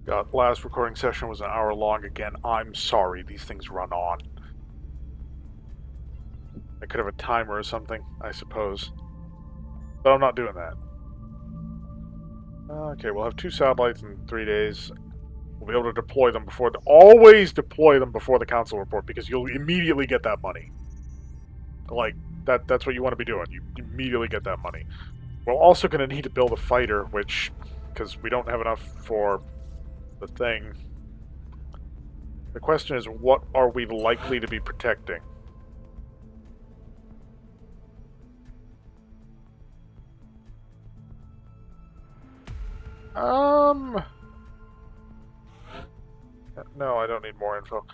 God, last recording session was an hour long again. I'm sorry, these things run on. I could have a timer or something, I suppose. But I'm not doing that. Okay, we'll have 2 satellites in 3 days. We'll be able to deploy them before... Always deploy them before the council report, because you'll immediately get that money. Like, that's what you want to be doing. You immediately get that money. We're also going to need to build a fighter, which... Because we don't have enough for the thing. The question is, what are we likely to be protecting? No, I don't need more info.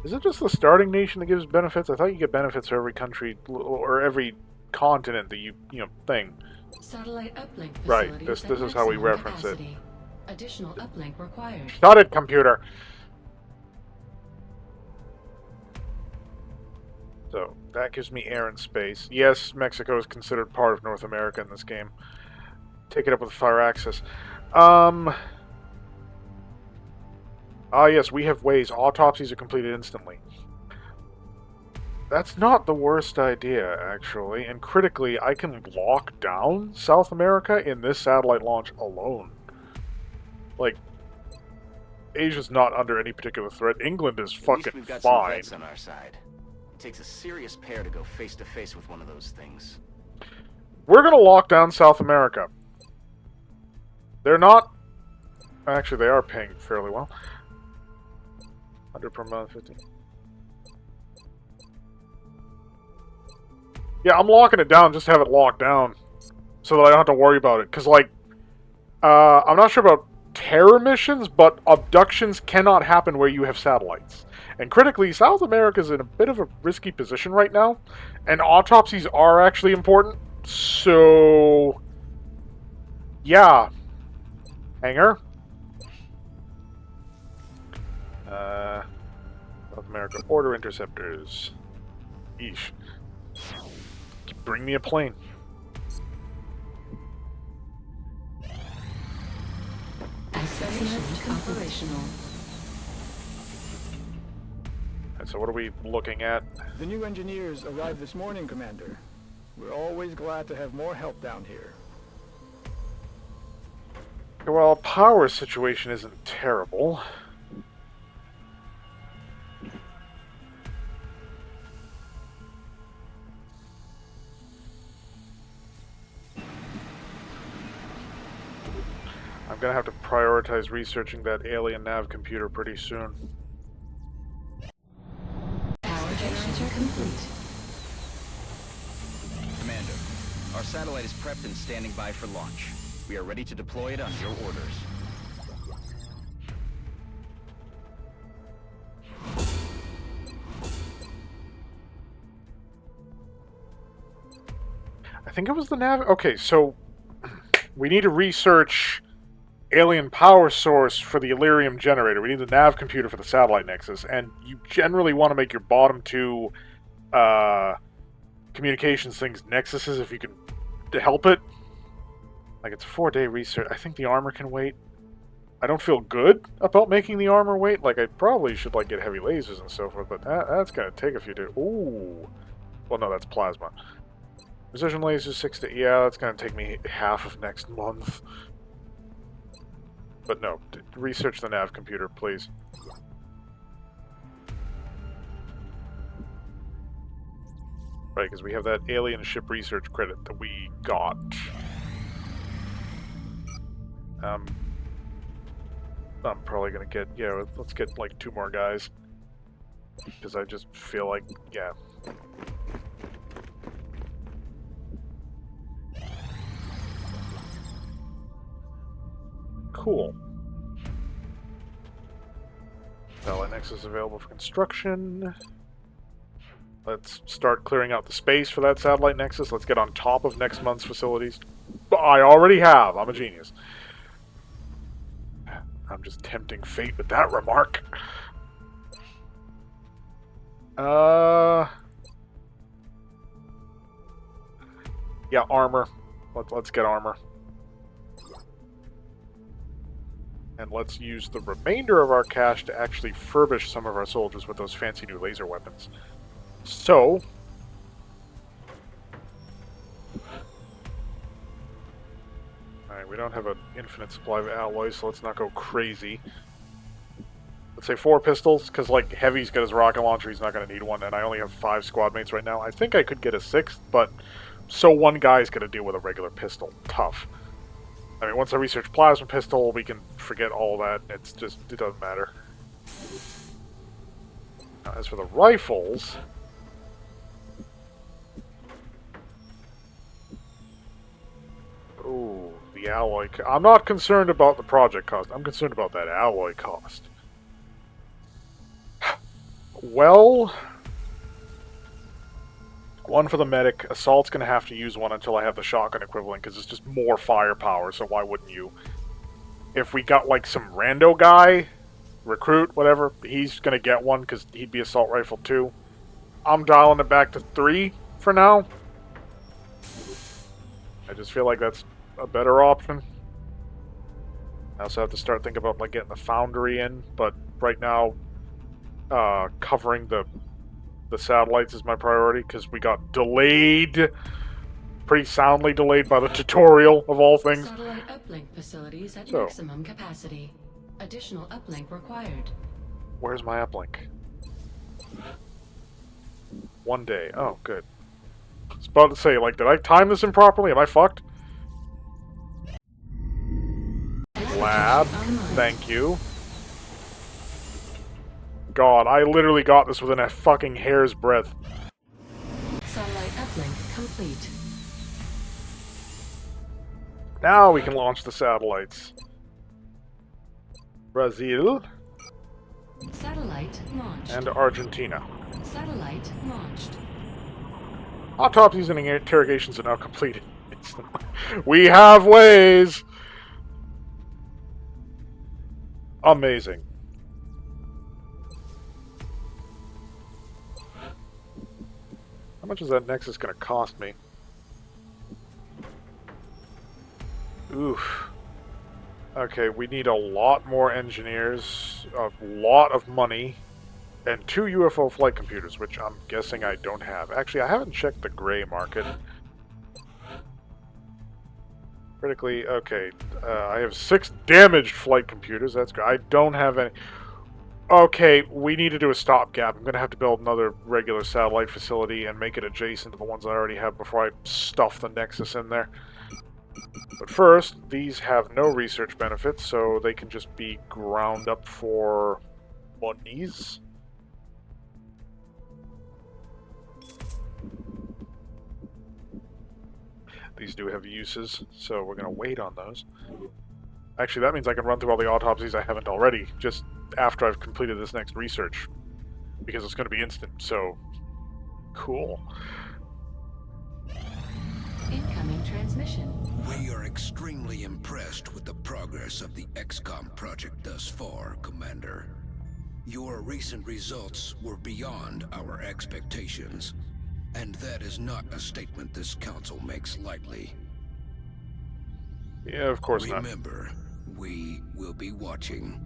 Is it just the starting nation that gives benefits? I thought you get benefits for every country or every continent that you thing. Satellite uplink Right. facilities This is how we reference capacity. Additional uplink required. Shut it, computer. So that gives me air and space. Yes, Mexico is considered part of North America in this game. Take it up with fire access. Yes, we have ways. Autopsies are completed instantly. That's not the worst idea, actually. And critically, I can lock down South America in this satellite launch alone. Like, Asia's not under any particular threat. England is fucking fine. We've got some vets on our side. It takes a serious pair to go face to face with one of those things. We're gonna lock down South America. They're not... Actually, they are paying fairly well. 100 per month, 50. Yeah, I'm locking it down just to have it locked down. So that I don't have to worry about it. Because, like, I'm not sure about terror missions, but abductions cannot happen where you have satellites. And critically, South America's in a bit of a risky position right now. And autopsies are actually important. So... yeah. Hangar. South America. Order interceptors. Eesh. Bring me a plane. Operational. And so what are we looking at? The new engineers arrived this morning, Commander. We're always glad to have more help down here. Well, our power situation isn't terrible. I'm gonna have to prioritize researching that alien nav computer pretty soon. Power generator complete. Commander, our satellite is prepped and standing by for launch. We are ready to deploy it on your orders. I think it was the nav... Okay, so... we need to research alien power source for the Illyrium generator. We need the nav computer for the satellite nexus. And you generally want to make your bottom 2 communications things nexuses if you can help it. Like, it's a 4-day research. I think the armor can wait. I don't feel good about making the armor wait. Like, I probably should, like, get heavy lasers and so forth, but that's gonna take a few days. Ooh. Well, no, that's plasma. Precision lasers, 6 to... yeah, that's gonna take me half of next month. But no, research the nav computer, please. Right, because we have that alien ship research credit that we got. I'm probably gonna get... yeah, let's get, like, 2 more guys. Because I just feel like... yeah. Cool. Satellite Nexus available for construction. Let's start clearing out the space for that Satellite Nexus. Let's get on top of next month's facilities. I already have. I'm a genius. I'm just tempting fate with that remark. Yeah, armor. Let's get armor. And let's use the remainder of our cash to actually furbish some of our soldiers with those fancy new laser weapons. So... Alright, we don't have an infinite supply of alloys, so let's not go crazy. Let's say 4 pistols, because, like, Heavy's got his rocket launcher, he's not going to need one, and I only have 5 squad mates right now. I think I could get a 6th, but... So one guy's going to deal with a regular pistol. Tough. I mean, once I research plasma pistol, we can forget all that. It's just, it doesn't matter. Now, as for the rifles... Ooh, the alloy... I'm not concerned about the project cost. I'm concerned about that alloy cost. Well... One for the medic. Assault's going to have to use one until I have the shotgun equivalent, because it's just more firepower, so why wouldn't you? If we got, like, some rando guy, recruit, whatever, he's going to get one, because he'd be assault rifle too. I'm dialing it back to 3 for now. I just feel like that's a better option. I also have to start thinking about, like, getting the foundry in, but right now, covering the satellites is my priority, because we got delayed, pretty soundly delayed by the tutorial, of all things. Satellite uplink facilities at maximum capacity. Additional uplink required. Where's my uplink? 1 day. Oh, good. I was about to say, like, did I time this improperly? Am I fucked? Lab. Thank you. God, I literally got this within a fucking hair's breadth. Satellite uplink complete. Now we can launch the satellites. Brazil. Satellite launched. And Argentina. Satellite launched. Autopsies and interrogations are now completed. We have ways! Amazing. How much is that Nexus going to cost me? Oof. Okay, we need a lot more engineers, a lot of money, and 2 UFO flight computers, which I'm guessing I don't have. Actually, I haven't checked the gray market. Critically, okay. I have 6 damaged flight computers. That's good. I don't have any... Okay, we need to do a stopgap. I'm going to have to build another regular satellite facility and make it adjacent to the ones I already have before I stuff the Nexus in there. But first, these have no research benefits, so they can just be ground up for monies. These do have uses, so we're going to wait on those. Actually, that means I can run through all the autopsies I haven't already, just after I've completed this next research. Because it's going to be instant, so... Cool. Incoming transmission. We are extremely impressed with the progress of the XCOM project thus far, Commander. Your recent results were beyond our expectations, and that is not a statement this council makes lightly. Yeah, of course not. Remember, we will be watching.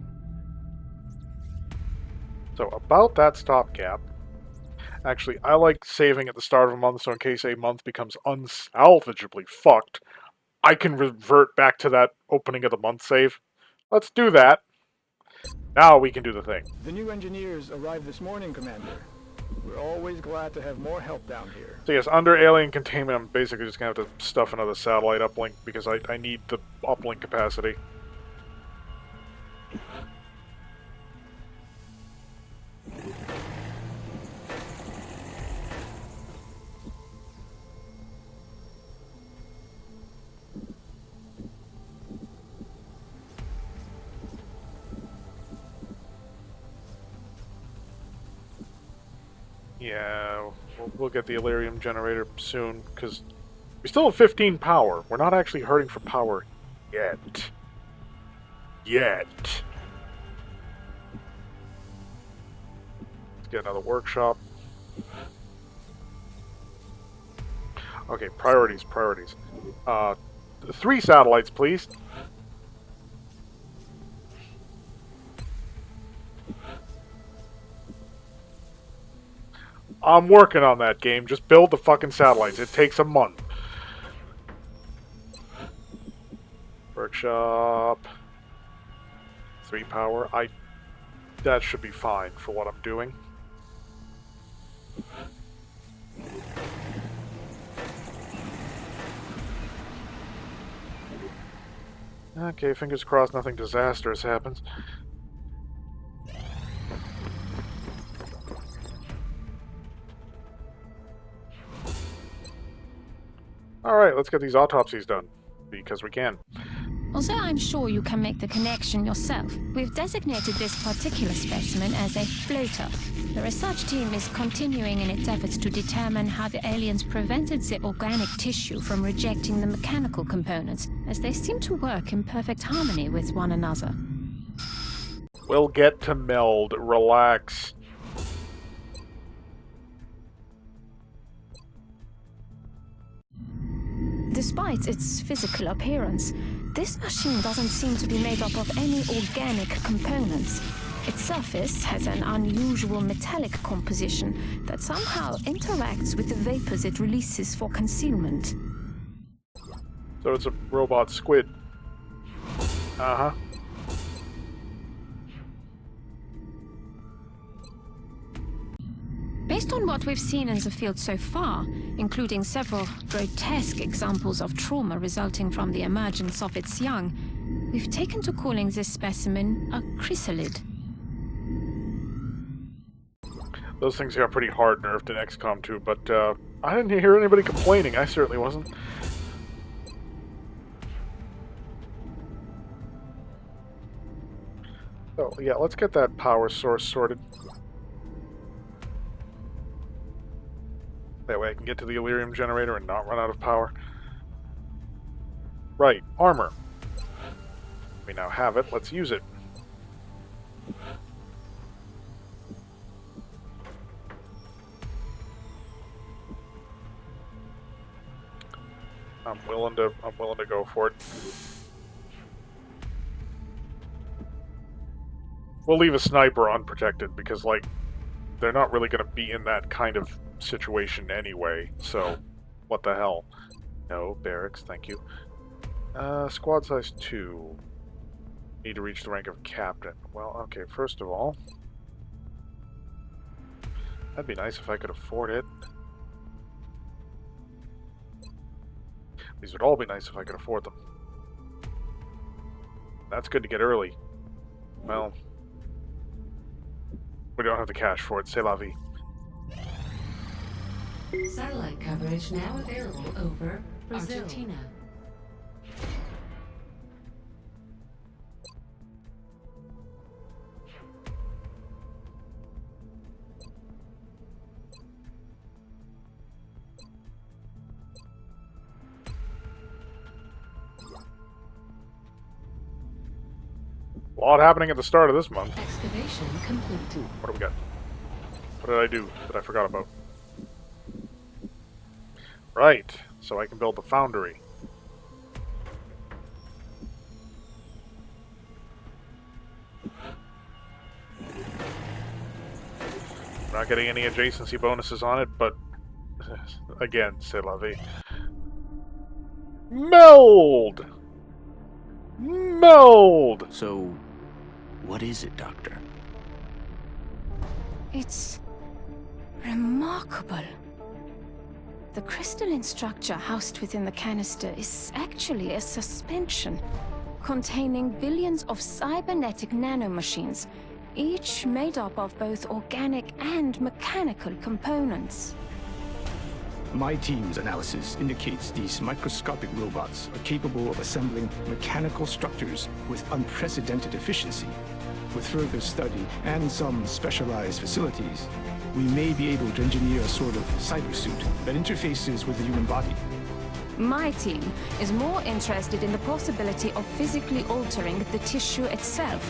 So, about that stopgap... Actually, I like saving at the start of a month, so in case a month becomes unsalvageably fucked, I can revert back to that opening of the month save. Let's do that. Now we can do the thing. The new engineers arrived this morning, Commander. We're always glad to have more help down here. So yes, under alien containment, I'm basically just going to have to stuff another satellite uplink, because I need the uplink capacity. Yeah, we'll get the Illyrium generator soon, because we still have 15 power. We're not actually hurting for power yet. Let's get another workshop. Okay, priorities. 3 satellites, please. I'm working on that game. Just build the fucking satellites. It takes a month. Workshop. 3 power. That should be fine for what I'm doing. Okay, fingers crossed nothing disastrous happens. Alright, let's get these autopsies done. Because we can. Although I'm sure you can make the connection yourself, we've designated this particular specimen as a floater. The research team is continuing in its efforts to determine how the aliens prevented the organic tissue from rejecting the mechanical components, as they seem to work in perfect harmony with one another. We'll get to MELD. Relax. Despite its physical appearance, this machine doesn't seem to be made up of any organic components. Its surface has an unusual metallic composition that somehow interacts with the vapors it releases for concealment. So it's a robot squid. Uh-huh. Based on what we've seen in the field so far, including several grotesque examples of trauma resulting from the emergence of its young, we've taken to calling this specimen a chrysalid. Those things got pretty hard nerfed in XCOM 2, but I didn't hear anybody complaining. I certainly wasn't. So, yeah, let's get that power source sorted. That way I can get to the Illyrium generator and not run out of power. Right, armor. We now have it. Let's use it. I'm willing to go for it. We'll leave a sniper unprotected because, like, they're not really going to be in that kind of situation anyway, so what the hell. No, barracks, thank you. Squad size 2. Need to reach the rank of captain. Well, okay, first of all, that'd be nice if I could afford it. These would all be nice if I could afford them. That's good to get early. Well, we don't have the cash for it, c'est la vie. Satellite coverage now available over Brazil. Argentina. A lot happening at the start of this month. Excavation complete. Ooh, what do we got? What did I do that I forgot about? Right, so I can build the foundry. I'm not getting any adjacency bonuses on it, but again, c'est la vie. MELD! MELD! So, what is it, Doctor? It's remarkable. The crystalline structure housed within the canister is actually a suspension containing billions of cybernetic nanomachines, each made up of both organic and mechanical components. My team's analysis indicates these microscopic robots are capable of assembling mechanical structures with unprecedented efficiency. With further study and some specialized facilities, we may be able to engineer a sort of cybersuit that interfaces with the human body. My team is more interested in the possibility of physically altering the tissue itself,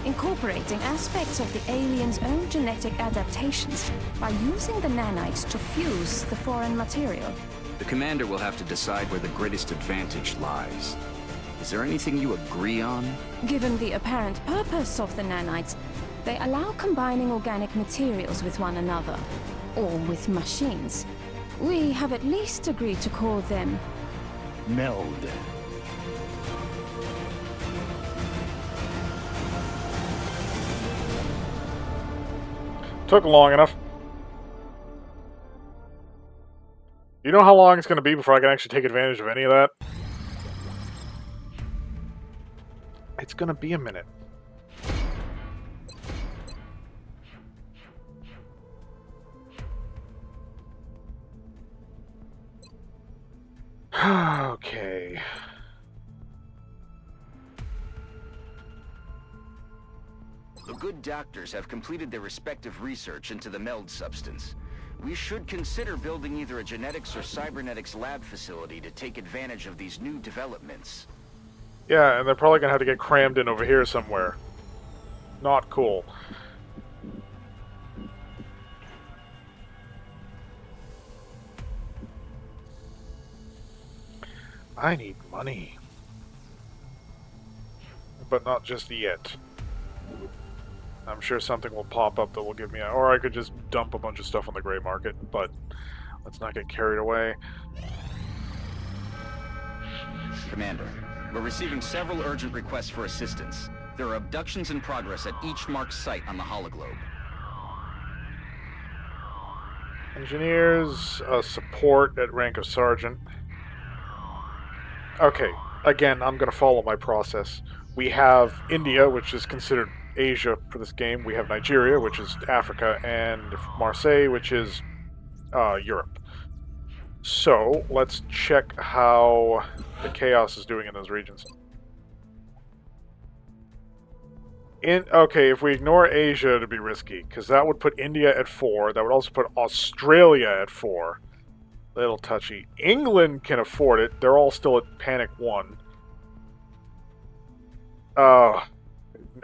incorporating aspects of the alien's own genetic adaptations by using the nanites to fuse the foreign material. The commander will have to decide where the greatest advantage lies. Is there anything you agree on? Given the apparent purpose of the nanites, they allow combining organic materials with one another. or with machines. We have at least agreed to call them MELD. Took long enough. You know how long it's going to be before I can actually take advantage of any of that? It's going to be a minute. Okay. The good doctors have completed their respective research into the MELD substance. We should consider building either a genetics or cybernetics lab facility to take advantage of these new developments. Yeah, and they're probably going to have to get crammed in over here somewhere. Not cool. I need money. But not just yet. I'm sure something will pop up that will give me a... Or I could just dump a bunch of stuff on the gray market, but let's not get carried away. Commander, we're receiving several urgent requests for assistance. There are abductions in progress at each marked site on the hologlobe. Engineers, support at rank of sergeant. Okay, again, I'm going to follow my process. We have India, which is considered Asia for this game. We have Nigeria, which is Africa, and Marseille, which is Europe. So, let's check how the chaos is doing in those regions. Okay, if we ignore Asia, it'd be risky, because that would put India at 4. That would also put Australia at 4. Little touchy. England can afford it. They're all still at Panic 1.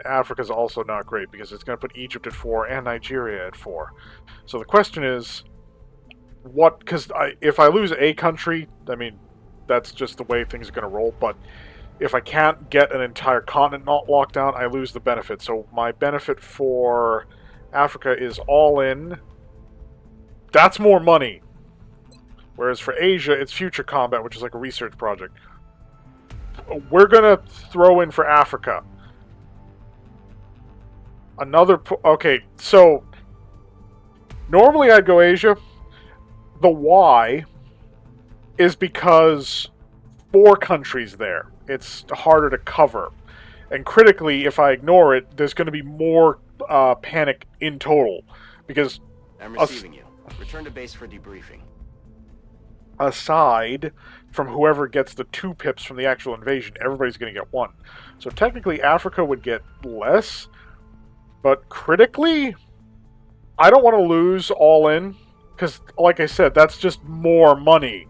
Africa's also not great, because it's going to put Egypt at 4 and Nigeria at 4. So the question is, what... Because if I lose a country, I mean, that's just the way things are going to roll, but if I can't get an entire continent not locked down, I lose the benefit. So my benefit for Africa is all in. That's more money. Whereas for Asia, it's future combat, which is like a research project. We're going to throw in for Africa. Okay, so normally I'd go Asia. The why is because 4 countries there. It's harder to cover. And critically, if I ignore it, there's going to be more panic in total. Because... I'm receiving you. Return to base for debriefing. Aside from whoever gets the 2 pips from the actual invasion, everybody's going to get 1. So technically, Africa would get less. But critically, I don't want to lose all in. Because, like I said, that's just more money.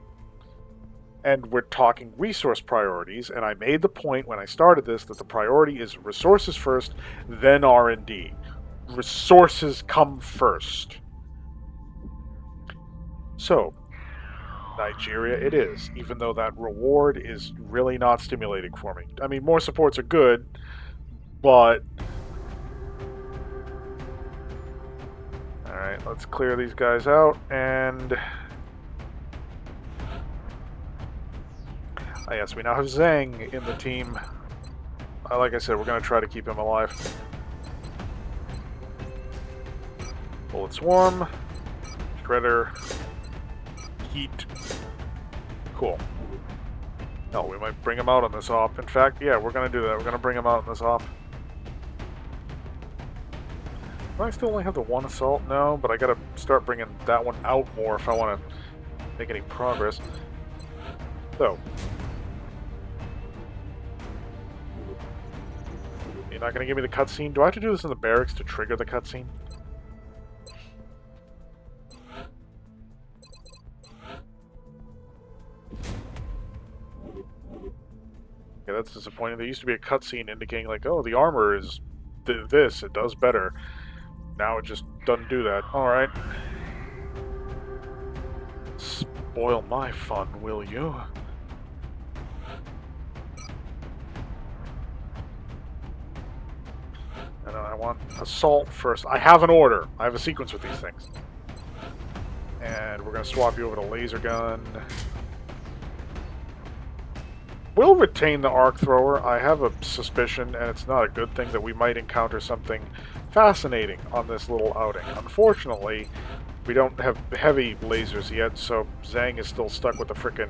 And we're talking resource priorities, and I made the point when I started this that the priority is resources first, then R&D. Resources come first. So, Nigeria it is, even though that reward is really not stimulating for me. I mean, more supports are good, but... Alright, let's clear these guys out, and... Ah, yes, we now have Zhang in the team. Like I said, we're going to try to keep him alive. Bullet Swarm. Shredder. Heat. Cool. No, we might bring him out on this op. In fact, yeah, we're going to do that. We're going to bring him out on this op. Do I still only have the 1 assault? No, but I got to start bringing that one out more if I want to make any progress. So... You're not going to give me the cutscene? Do I have to do this in the barracks to trigger the cutscene? Yeah, that's disappointing. There used to be a cutscene indicating, like, oh, the armor is this, it does better. Now it just doesn't do that. Alright. Spoil my fun, will you? And I want assault first. I have an order. I have a sequence with these things. And we're going to swap you over to laser gun. We'll retain the arc thrower. I have a suspicion, and it's not a good thing, that we might encounter something fascinating on this little outing. Unfortunately, we don't have heavy lasers yet, so Zhang is still stuck with the frickin'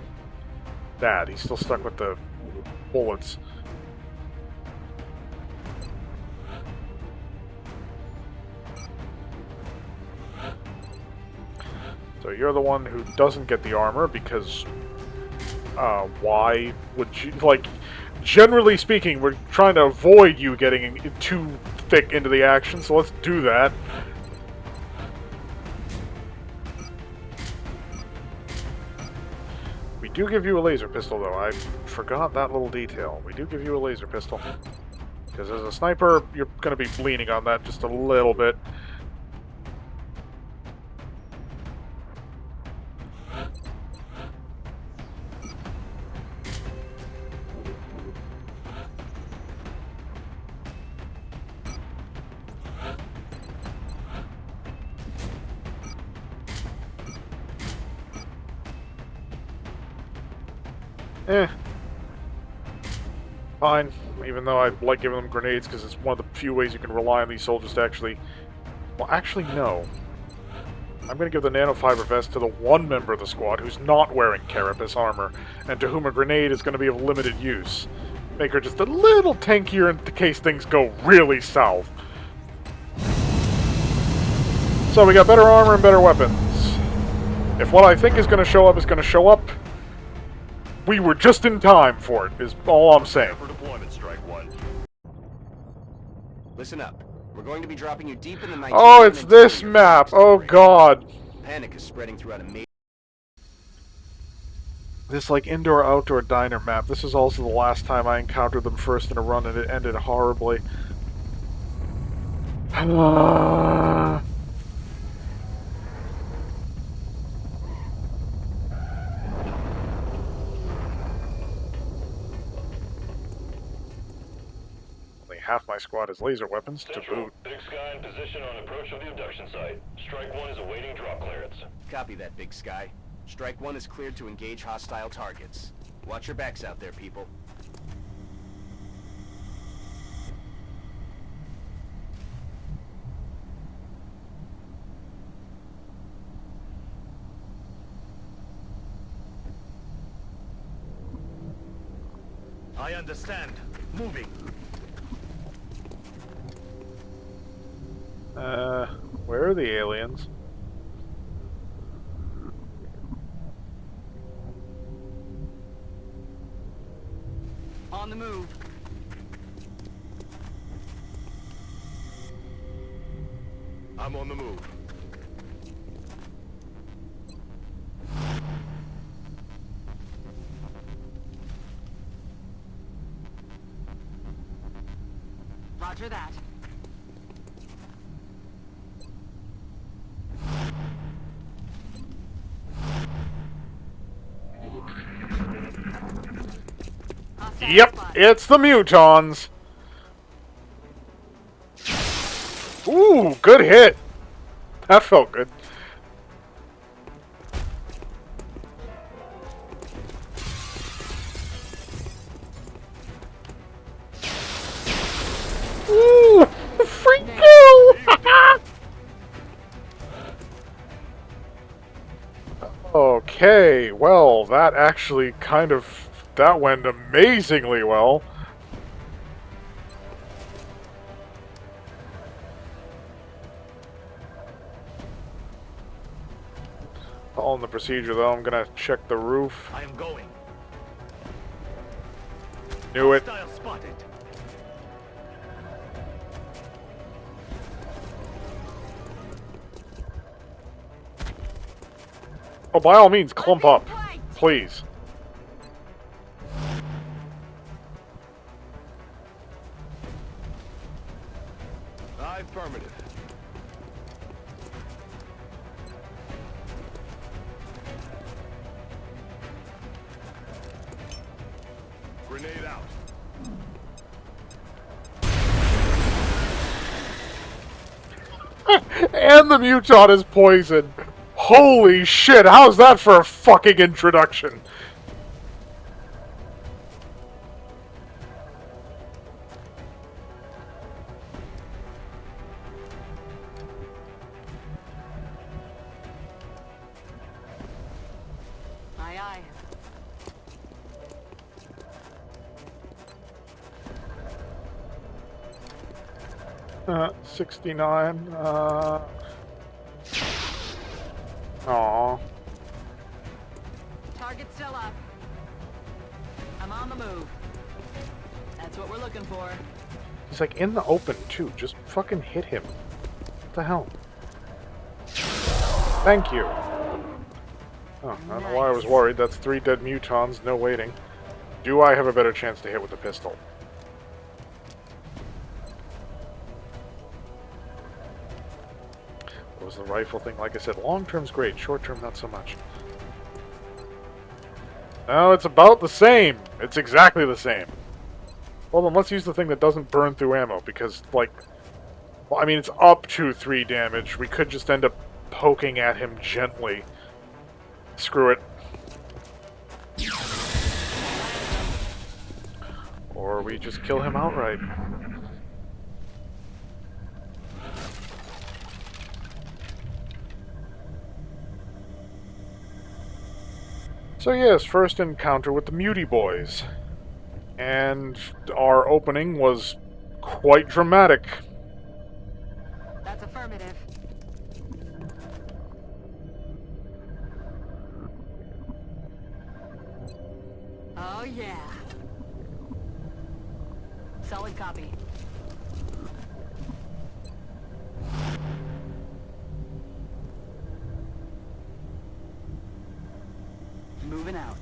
that. He's still stuck with the bullets. So you're the one who doesn't get the armor because why would you, like, generally speaking, we're trying to avoid you getting too thick into the action, so let's do that. We do give you a laser pistol, though. I forgot that little detail. We do give you a laser pistol. Because as a sniper, you're going to be leaning on that just a little bit. Fine. Even though I like giving them grenades because it's one of the few ways you can rely on these soldiers to actually... Well, actually, no. I'm going to give the nanofiber vest to the one member of the squad who's not wearing carapace armor, and to whom a grenade is going to be of limited use. Make her just a little tankier in case things go really south. So we got better armor and better weapons. If what I think is going to show up is going to show up, we were just in time for it, is all I'm saying. For deployment, Strike One. Listen up. We're going to be dropping you deep in the night. Oh, it's this map. Oh, God. Panic is spreading throughout a major... This, like, indoor-outdoor diner map. This is also the last time I encountered them first in a run, and it ended horribly. Half my squad has laser weapons to boot. Big Sky in position on approach of the abduction site. Strike One is awaiting drop clearance. Copy that, Big Sky. Strike One is cleared to engage hostile targets. Watch your backs out there, people. I understand. Moving. Where are the aliens? On the move. I'm on the move. Roger that. Yep, it's the mutons. Ooh, good hit. That felt good. Ooh, freak kill. Okay, well, that actually kind of... That went amazingly well. Following the procedure, though, I'm gonna check the roof. I am going. Knew it. Hostile spotted. Oh, by all means, clump up. Please. Affirmative. Grenade out. And the muton is poisoned. Holy shit, how's that for a fucking introduction? Aye, aye. 69, Aw. Target's still up. I'm on the move. That's what we're looking for. He's like in the open, too. Just fucking hit him. What the hell? Thank you. Oh, I don't know why I was worried. That's 3 dead mutons, no waiting. Do I have a better chance to hit with the pistol? What was the rifle thing? Like I said, long-term's great. Short-term, not so much. No, it's about the same. It's exactly the same. Well, then let's use the thing that doesn't burn through ammo, because, like... Well, I mean, it's up to 3 damage. We could just end up poking at him gently. Screw it. Or we just kill him outright. So yes, first encounter with the Mutie Boys. And our opening was quite dramatic. That's affirmative. Oh yeah. Solid copy. Moving out.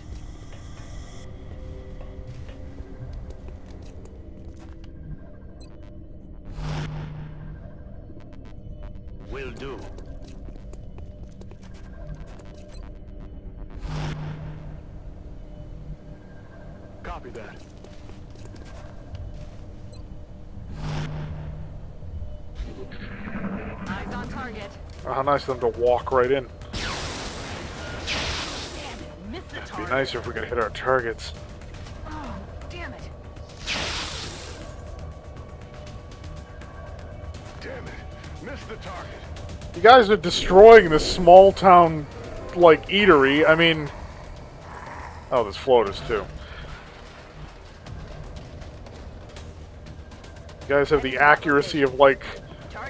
Will do. Copy that. Eyes on target. Oh, how nice of them to walk right in. Damn it, missed the It'd be target. nicer if we could hit our targets. Oh, damn it. Damn it. Missed the target. You guys are destroying this small town, like, eatery. I mean... Oh, there's floaters, too. You guys have the accuracy of, like,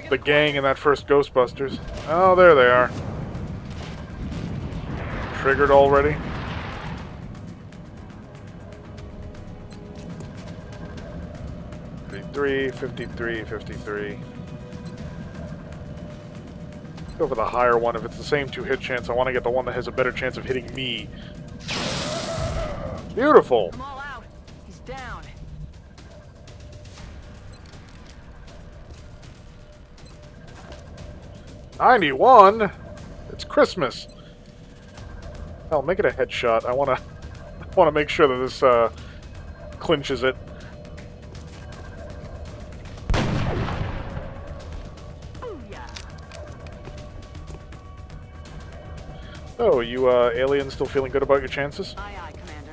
the gang in that first Ghostbusters. Oh, there they are. Triggered already. $53, $53, $53. Go for the higher one. If it's the same 2-hit chance, I want to get the one that has a better chance of hitting me. Beautiful! I'm all out. He's down. $91? It's Christmas. Hell, make it a headshot. I wanna make sure that this clinches it. Booyah. Oh, you aliens still feeling good about your chances? Aye, aye, Commander.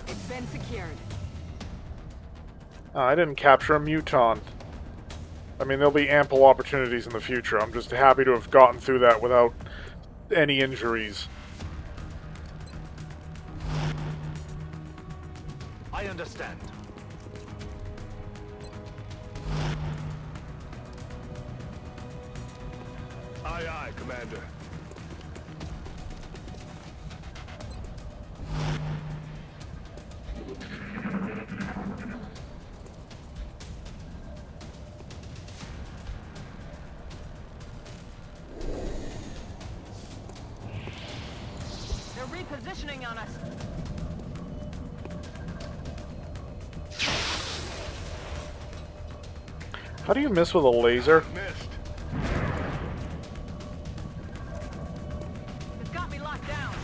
It's been secured. I didn't capture a muton. I mean, there'll be ample opportunities in the future. I'm just happy to have gotten through that without any injuries. I understand. Aye, aye, Commander. They're repositioning on us. How do you miss with a laser? Missed. It's got me locked down.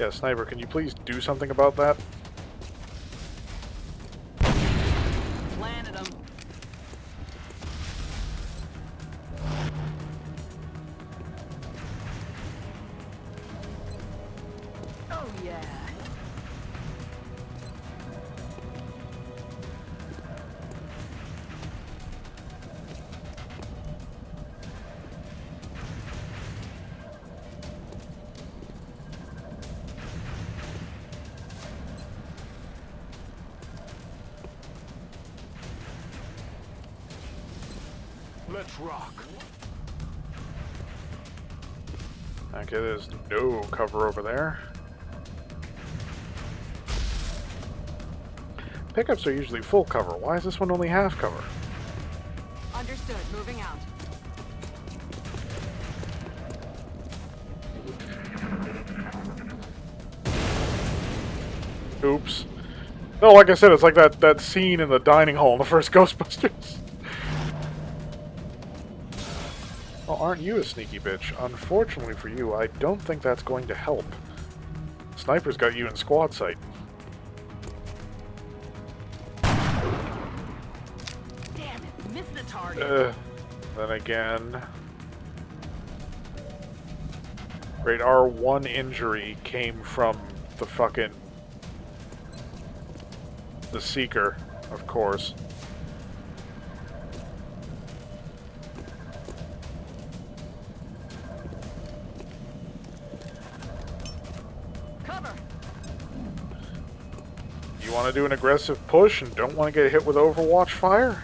Yeah, Sniper, can you please do something about that? Landed him. Oh yeah. Let's rock. Okay, there's no cover over there. Pickups are usually full cover. Why is this one only half cover? Understood. Moving out. Oops. No, like I said, it's like that scene in the dining hall in the first Ghostbusters. Well, aren't you a sneaky bitch? Unfortunately for you, I don't think that's going to help. Sniper's got you in squad sight. Damn it! Missed the target. Then again... Great, our one injury came from the fucking... the Seeker, of course. Cover. You want to do an aggressive push and don't want to get hit with Overwatch fire?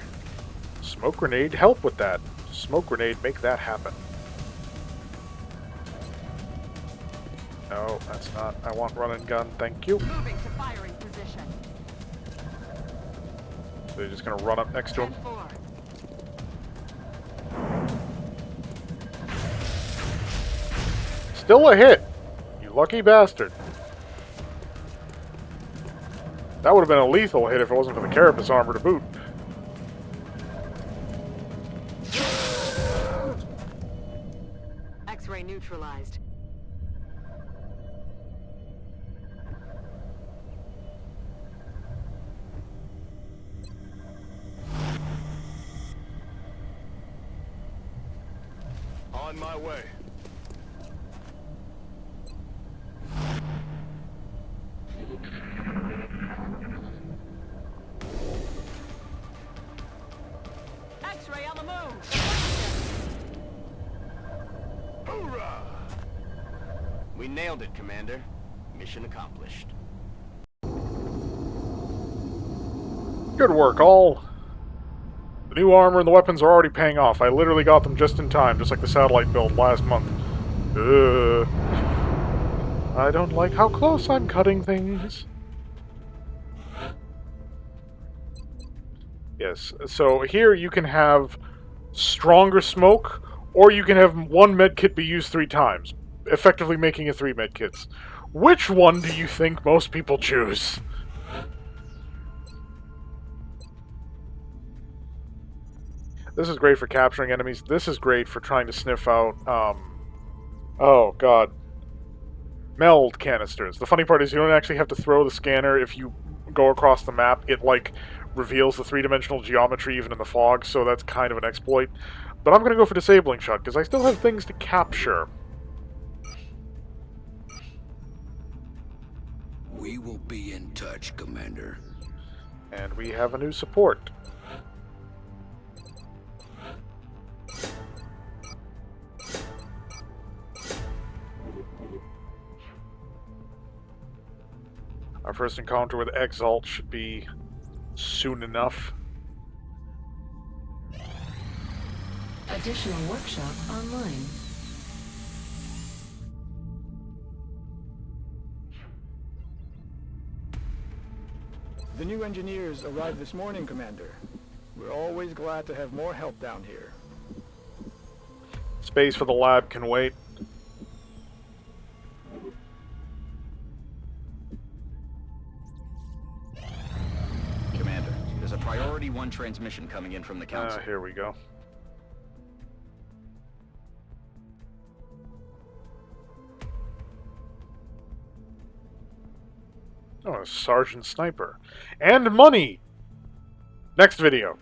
Smoke grenade, help with that. Smoke grenade, make that happen. No, that's not. I want run and gun, thank you. Moving to firing position. So you're just gonna run up next to him. 10-4. Still a hit! You lucky bastard. That would have been a lethal hit if it wasn't for the carapace armor to boot. X-ray neutralized. On my way. X-ray on the move. Hoorah! We nailed it, Commander. Mission accomplished. Good work, all. The new armor and the weapons are already paying off. I literally got them just in time, just like the satellite build last month. I don't like how close I'm cutting things. Yes, so here you can have stronger smoke, or you can have one medkit be used 3 times, effectively making it 3 medkits. Which one do you think most people choose? This is great for capturing enemies. This is great for trying to sniff out, oh god, MELD canisters. The funny part is you don't actually have to throw the scanner. If you go across the map, it, like, reveals the 3-dimensional geometry even in the fog, so that's kind of an exploit. But I'm gonna go for Disabling Shot, because I still have things to capture. We will be in touch, Commander. And we have a new support. Our first encounter with Exalt should be soon enough. Additional workshop online. The new engineers arrived this morning, Commander. We're always glad to have more help down here. Space for the lab can wait. Commander, there's a Priority 1 transmission coming in from the Council. Here we go. Oh, a Sergeant Sniper. And money! Next video.